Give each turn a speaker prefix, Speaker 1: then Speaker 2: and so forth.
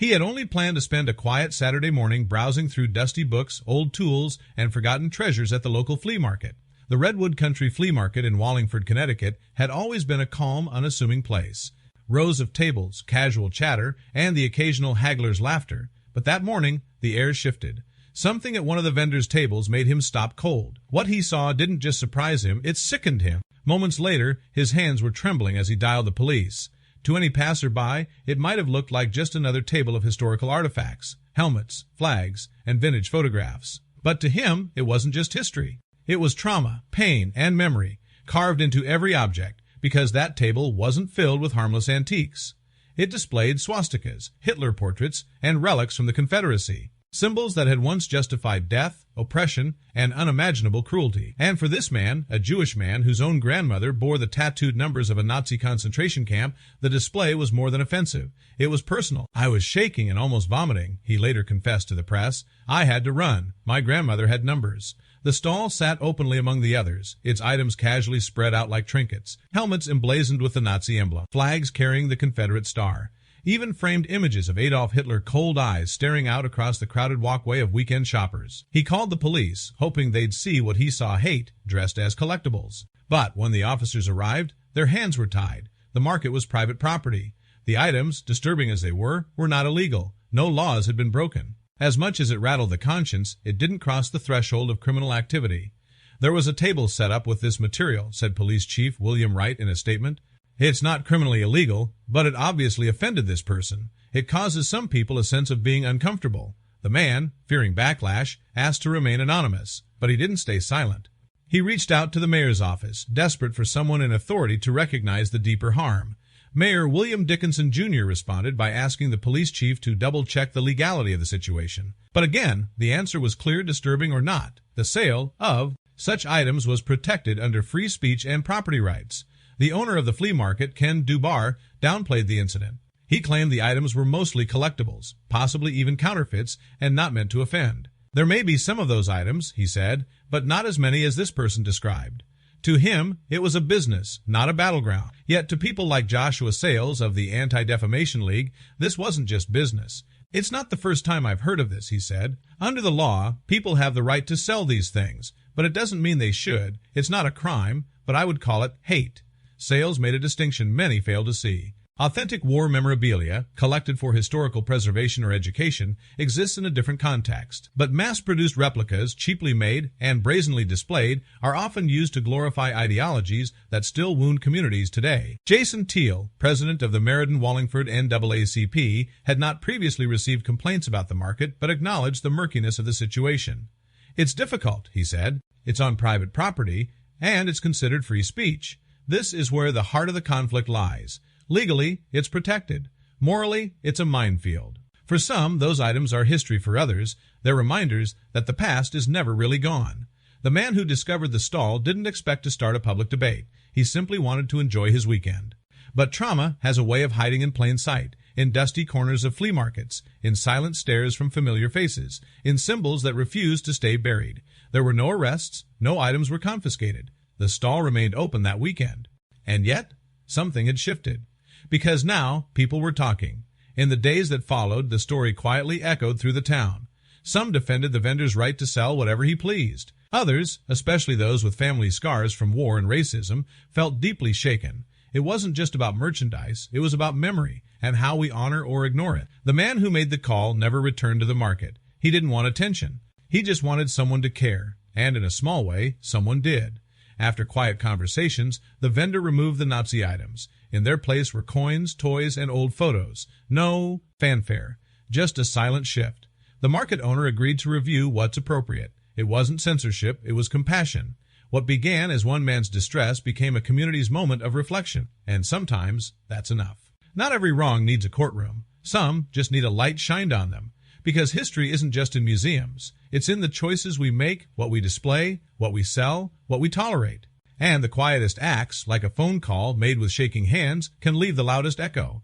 Speaker 1: He had only planned to spend a quiet Saturday morning browsing through dusty books, old tools, and forgotten treasures at the local flea market. The Redwood Country Flea Market in Wallingford, Connecticut, had always been a calm, unassuming place. Rows of tables, casual chatter, and the occasional haggler's laughter. But that morning, the air shifted. Something at one of the vendors' tables made him stop cold. What he saw didn't just surprise him, it sickened him. Moments later, his hands were trembling as he dialed the police. To any passerby, it might have looked like just another table of historical artifacts, helmets, flags, and vintage photographs. But to him, it wasn't just history. It was trauma, pain, and memory, carved into every object, because that table wasn't filled with harmless antiques. It displayed swastikas, Hitler portraits, and relics from the Confederacy, symbols that had once justified death, oppression, and unimaginable cruelty. And for this man, a Jewish man whose own grandmother bore the tattooed numbers of a Nazi concentration camp, the display was more than offensive. It was personal. "I was shaking and almost vomiting," he later confessed to the press. "I had to run. My grandmother had numbers." The stall sat openly among the others, its items casually spread out like trinkets, helmets emblazoned with the Nazi emblem, flags carrying the Confederate star. Even framed images of Adolf Hitler's cold eyes staring out across the crowded walkway of weekend shoppers. He called the police, hoping they'd see what he saw hate, dressed as collectibles. But when the officers arrived, their hands were tied. The market was private property. The items, disturbing as they were not illegal. No laws had been broken. As much as it rattled the conscience, it didn't cross the threshold of criminal activity. "There was a table set up with this material," said Police Chief William Wright in a statement. "It's not criminally illegal, but it obviously offended this person. It causes some people a sense of being uncomfortable." The man, fearing backlash, asked to remain anonymous, but he didn't stay silent. He reached out to the mayor's office, desperate for someone in authority to recognize the deeper harm. Mayor William Dickinson Jr. responded by asking the police chief to double-check the legality of the situation. But again, the answer was clear, disturbing or not. The sale of such items was protected under free speech and property rights. The owner of the flea market, Ken Dubar, downplayed the incident. He claimed the items were mostly collectibles, possibly even counterfeits, and not meant to offend. "There may be some of those items," he said, "but not as many as this person described." To him, it was a business, not a battleground. Yet to people like Joshua Sales of the Anti-Defamation League, this wasn't just business. "It's not the first time I've heard of this," he said. "Under the law, people have the right to sell these things, but it doesn't mean they should. It's not a crime, but I would call it hate." Sales made a distinction many fail to see. Authentic war memorabilia, collected for historical preservation or education, exists in a different context. But mass-produced replicas, cheaply made and brazenly displayed, are often used to glorify ideologies that still wound communities today. Jason Teal, president of the Meriden-Wallingford NAACP, had not previously received complaints about the market, but acknowledged the murkiness of the situation. "It's difficult," he said. "It's on private property, and it's considered free speech. This is where the heart of the conflict lies. Legally, it's protected. Morally, it's a minefield. For some, those items are history. For others, they're reminders that the past is never really gone." The man who discovered the stall didn't expect to start a public debate. He simply wanted to enjoy his weekend. But trauma has a way of hiding in plain sight, in dusty corners of flea markets, in silent stares from familiar faces, in symbols that refuse to stay buried. There were no arrests, no items were confiscated. The stall remained open that weekend. And yet, something had shifted. Because now, people were talking. In the days that followed, the story quietly echoed through the town. Some defended the vendor's right to sell whatever he pleased. Others, especially those with family scars from war and racism, felt deeply shaken. It wasn't just about merchandise, it was about memory and how we honor or ignore it. The man who made the call never returned to the market. He didn't want attention. He just wanted someone to care. And in a small way, someone did. After quiet conversations, the vendor removed the Nazi items. In their place were coins, toys, and old photos. No fanfare, just a silent shift. The market owner agreed to review what's appropriate. It wasn't censorship, it was compassion. What began as one man's distress became a community's moment of reflection, and sometimes that's enough. Not every wrong needs a courtroom. Some just need a light shined on them. Because history isn't just in museums. It's in the choices we make, what we display, what we sell, what we tolerate. And the quietest acts, like a phone call made with shaking hands, can leave the loudest echo.